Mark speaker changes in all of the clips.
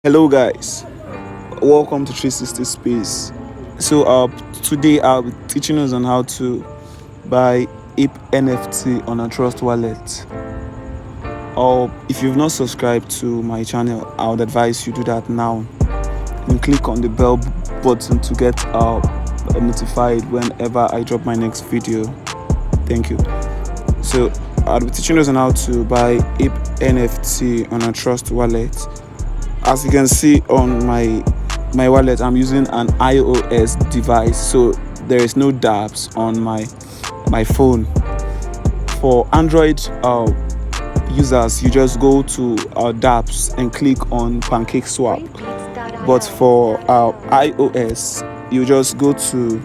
Speaker 1: Hello guys, welcome to 360 Space. Today I'll be teaching us on how to buy APE NFT on a Trust wallet. Or if you've not subscribed to my channel, I would advise you do that now and click on the bell button to get notified whenever I drop my next video. Thank you. So I'll be teaching us on how to buy APE NFT on a Trust wallet. As you can see on my wallet, I'm using an iOS device, so there is no dApps on my phone. For Android users, you just go to dApps and click on Pancake Swap. But for iOS, you just go to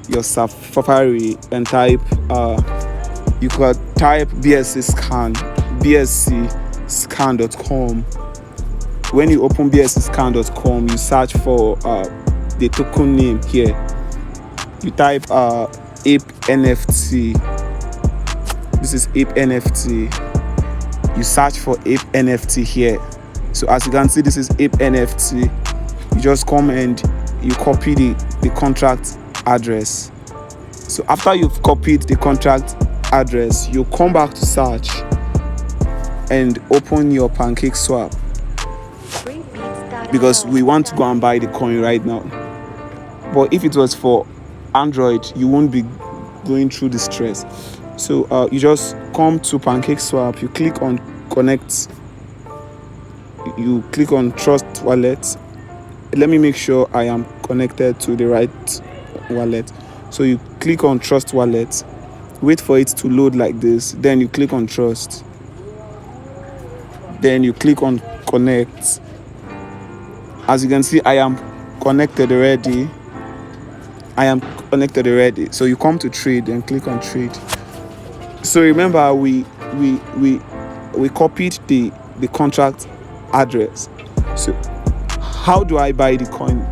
Speaker 1: your Safari and type you could type bscscan.com. When you open bscscan.com, you search for the token name here. You type APE NFT. This is APE NFT. You search for APE NFT here. So as you can see, this is APE NFT. You just come and you copy the contract address. So after you've copied the contract address, you come back to search and open your Pancake Swap, because we want to go and buy the coin right now. But if it was for Android, you won't be going through the stress. So you just come to Pancake Swap, you click on connect, you click on Trust wallet. Let me make sure I am connected to the right wallet. So you click on Trust wallet, wait for it to load like this, then you click on Trust, then you click on connect. As you can see, I am connected already. So you come to trade and click on trade. So remember, we copied the contract address. So how do I buy the coin?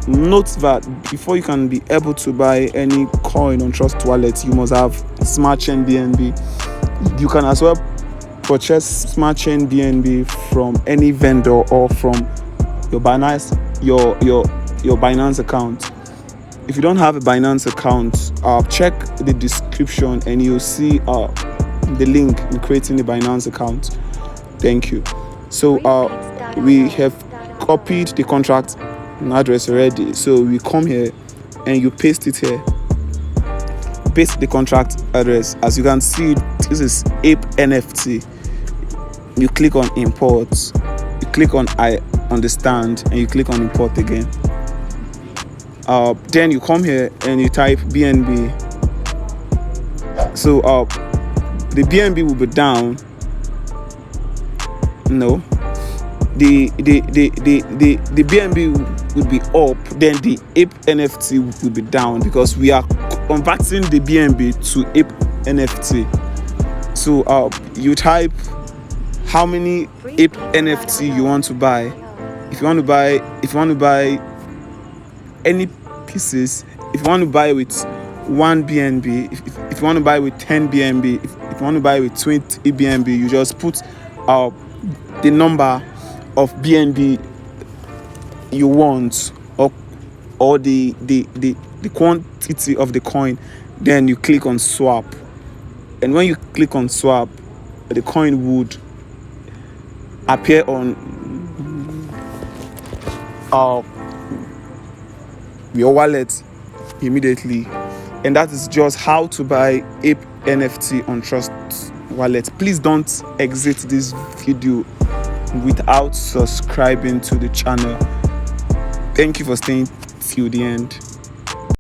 Speaker 1: Note that before you can be able to buy any coin on Trust wallet, you must have Smart Chain BNB. You can as well purchase Smart Chain BNB from any vendor or from your Binance account. If you don't have a Binance account, check the description and you'll see the link in creating the Binance account. Thank you. So we have copied the contract address already. So we come here and you paste it here. Paste the contract address. As you can see, this is APE NFT. You click on import. You click on I understand and you click on import again. Then you come here and you type BNB. So the BNB will be down. No, the BNB will be up. Then the APE NFT will be down, because we are converting the BNB to APE NFT. So you type how many APE NFT you want to buy. If you want to buy any pieces, if you want to buy with 1 BNB, if you want to buy with 10 BNB, if you want to buy with 20 BNB, you just put the number of BNB you want, or the quantity of the coin. Then you click on swap, and when you click on swap, the coin would appear on your wallet immediately. And that is just how to buy APE NFT on Trust wallet. Please don't exit this video without subscribing to the channel. Thank you for staying till the end.